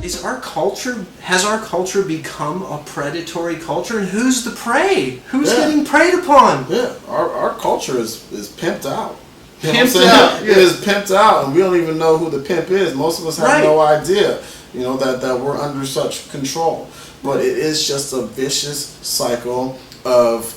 has our culture become a predatory culture? And who's the prey? Who's getting preyed upon? Yeah, our culture is pimped out. Pimped out. It is pimped out, and we don't even know who the pimp is. Most of us have no idea, that we're under such control. But it is just a vicious cycle of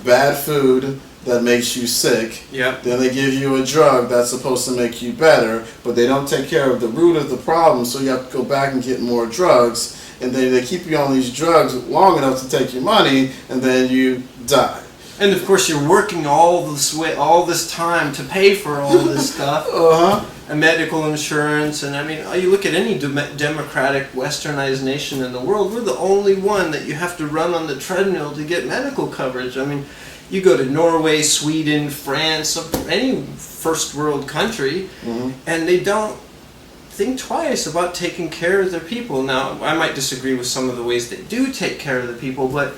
bad food that makes you sick. Yep. Then they give you a drug that's supposed to make you better, but they don't take care of the root of the problem, so you have to go back and get more drugs. And then they keep you on these drugs long enough to take your money, and then you die. And of course, you're working all this time to pay for all this stuff. And medical insurance, and I mean, you look at any democratic, westernized nation in the world, we're the only one that you have to run on the treadmill to get medical coverage. I mean, you go to Norway, Sweden, France, any first world country, and they don't think twice about taking care of their people. Now, I might disagree with some of the ways they do take care of the people, but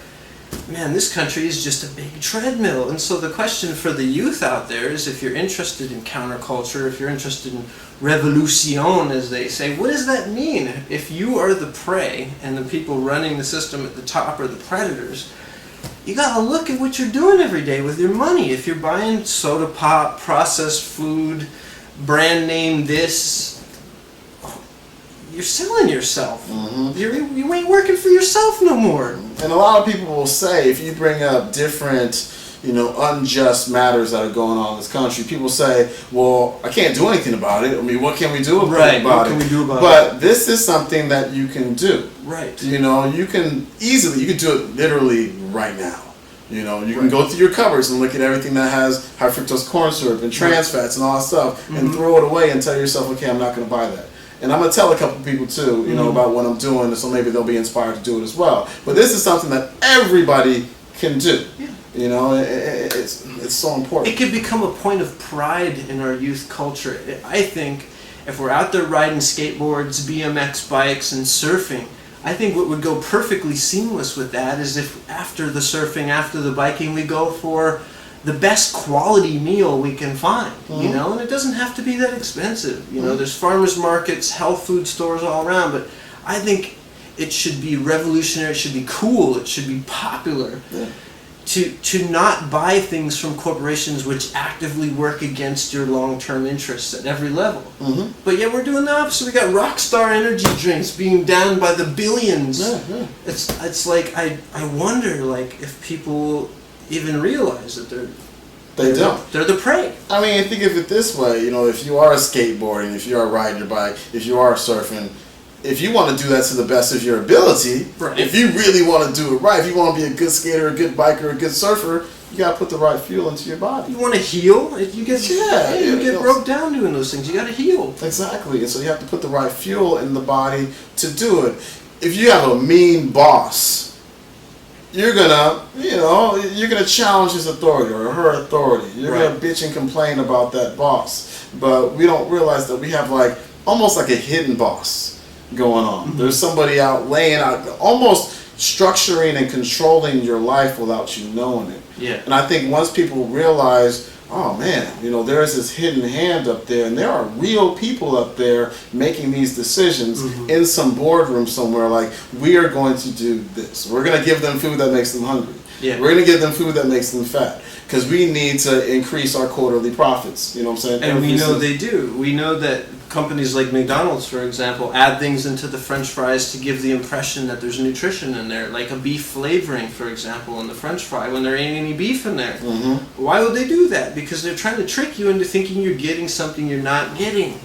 man, this country is just a big treadmill. And so the question for the youth out there is, if you're interested in counterculture, if you're interested in revolution, as they say, what does that mean? If you are the prey and the people running the system at the top are the predators, you gotta look at what you're doing every day with your money. If you're buying soda pop, processed food, brand name this, you're selling yourself. You ain't working for yourself no more. And a lot of people will say, if you bring up different, unjust matters that are going on in this country, people say, well, I can't do anything about it. I mean, what can we do about it? What can we do about it? But this is something that you can do. Right. You can do it literally right now. You can go through your cupboards and look at everything that has high fructose corn syrup and trans fats and all that stuff, and throw it away and tell yourself, okay, I'm not going to buy that. And I'm going to tell a couple people too, about what I'm doing, so maybe they'll be inspired to do it as well. But this is something that everybody can do. Yeah. It's so important. It could become a point of pride in our youth culture. I think if we're out there riding skateboards, BMX bikes, and surfing, I think what would go perfectly seamless with that is if after the surfing, after the biking, we go for the best quality meal we can find, and it doesn't have to be that expensive. There's farmers markets, health food stores all around, but I think it should be revolutionary, it should be cool, it should be popular to not buy things from corporations which actively work against your long-term interests at every level. But yet we're doing the opposite. We got Rockstar energy drinks being downed by the billions. It's like, I wonder if people even realize that they're the prey. I mean, think of it this way, if you are skateboarding, if you are riding your bike, if you are surfing, if you want to do that to the best of your ability, if you really want to do it right, if you want to be a good skater, a good biker, a good surfer, you got to put the right fuel into your body. You want to heal? You get broke down doing those things. You got to heal. Exactly. And so you have to put the right fuel in the body to do it. If you have a mean boss, you're gonna challenge his authority or her authority. You're gonna bitch and complain about that boss. But we don't realize that we have almost like a hidden boss going on. There's somebody out laying out, almost structuring and controlling your life without you knowing it. Yeah. And I think once people realize, oh man, there's this hidden hand up there, and there are real people up there making these decisions in some boardroom somewhere, we are going to do this. We're going to give them food that makes them hungry. Yeah. We're going to give them food that makes them fat, because we need to increase our quarterly profits. You know what I'm saying? And we know they do. We know that companies like McDonald's, for example, add things into the French fries to give the impression that there's nutrition in there, like a beef flavoring, for example, in the French fry when there ain't any beef in there. Why would they do that? Because they're trying to trick you into thinking you're getting something you're not getting.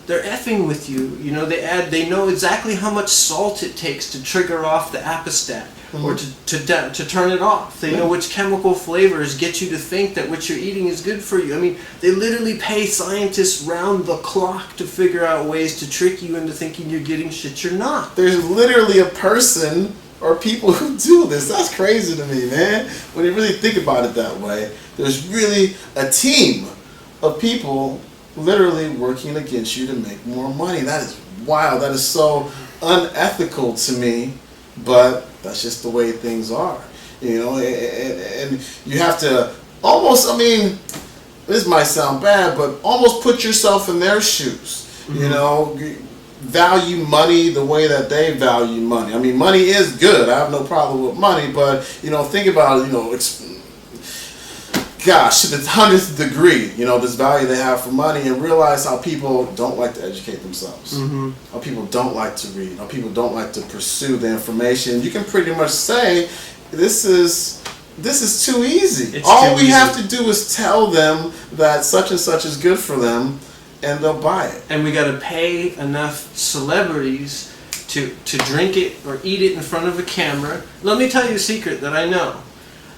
They're effing with you. They know exactly how much salt it takes to trigger off the apostat. Or to turn it off. They know which chemical flavors get you to think that what you're eating is good for you. I mean, they literally pay scientists round the clock to figure out ways to trick you into thinking you're getting shit you're not. There's literally a person or people who do this. That's crazy to me, man. When you really think about it that way, there's really a team of people literally working against you to make more money. That is wild. That is so unethical to me, but that's just the way things are, and you have to almost, this might sound bad, but almost put yourself in their shoes. value money the way that they value money. I mean, money is good. I have no problem with money, but think about it. Gosh, to the 100th degree, this value they have for money, and realize how people don't like to educate themselves. Mm-hmm. How people don't like to read. How people don't like to pursue the information. You can pretty much say, this is too easy. All we have to do is tell them that such and such is good for them, and they'll buy it. And we got to pay enough celebrities to drink it or eat it in front of a camera. Let me tell you a secret that I know.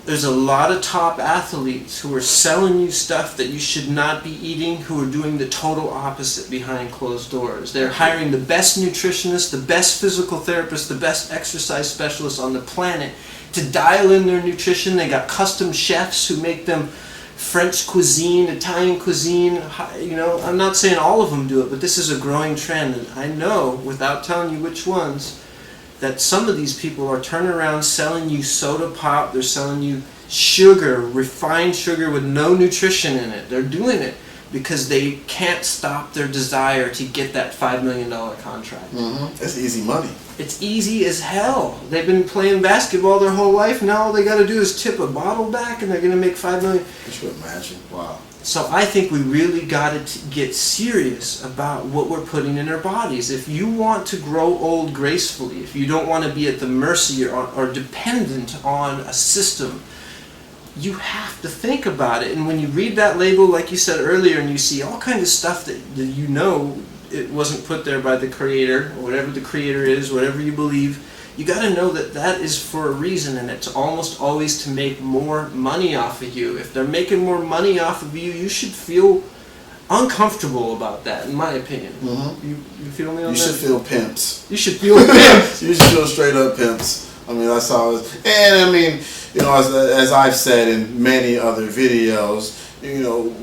There's a lot of top athletes who are selling you stuff that you should not be eating, who are doing the total opposite behind closed doors. They're hiring the best nutritionists, the best physical therapists, the best exercise specialists on the planet to dial in their nutrition. They got custom chefs who make them French cuisine, Italian cuisine. I'm not saying all of them do it, but this is a growing trend. And I know, without telling you which ones, that some of these people are turning around selling you soda pop. They're selling you sugar, refined sugar with no nutrition in it. They're doing it because they can't stop their desire to get that $5 million contract. Mm-hmm. That's easy money. It's easy as hell. They've been playing basketball their whole life. Now all they got to do is tip a bottle back and they're going to make $5 million. Could you imagine? Wow. So I think we really got to get serious about what we're putting in our bodies. If you want to grow old gracefully, if you don't want to be at the mercy or dependent on a system, you have to think about it. And when you read that label, like you said earlier, and you see all kinds of stuff that it wasn't put there by the creator, or whatever the creator is, whatever you believe, you got to know that is for a reason, and it's almost always to make more money off of you. If they're making more money off of you, you should feel uncomfortable about that, in my opinion. Mm-hmm. You feel me on that? You should feel pimps. You should feel pimps. You should feel straight up pimps. I mean, that's how it is. And I mean, as I've said in many other videos,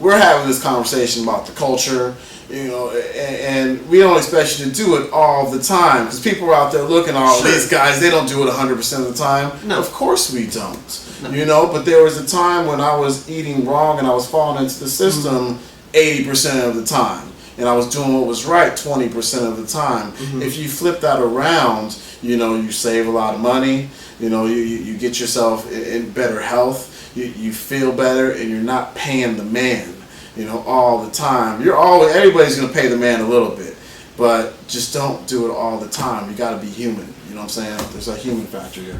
we're having this conversation about the culture. And we don't expect you to do it all the time, because people are out there looking at all these guys. They don't do it 100% of the time. No. Of course we don't. No. But there was a time when I was eating wrong and I was falling into the system 80% of the time, and I was doing what was right 20% of the time. Mm-hmm. If you flip that around, you save a lot of money. You get yourself in better health. You feel better, and you're not paying the man. All the time. Everybody's going to pay the man a little bit, but just don't do it all the time. You got to be human. You know what I'm saying? There's a human factor here.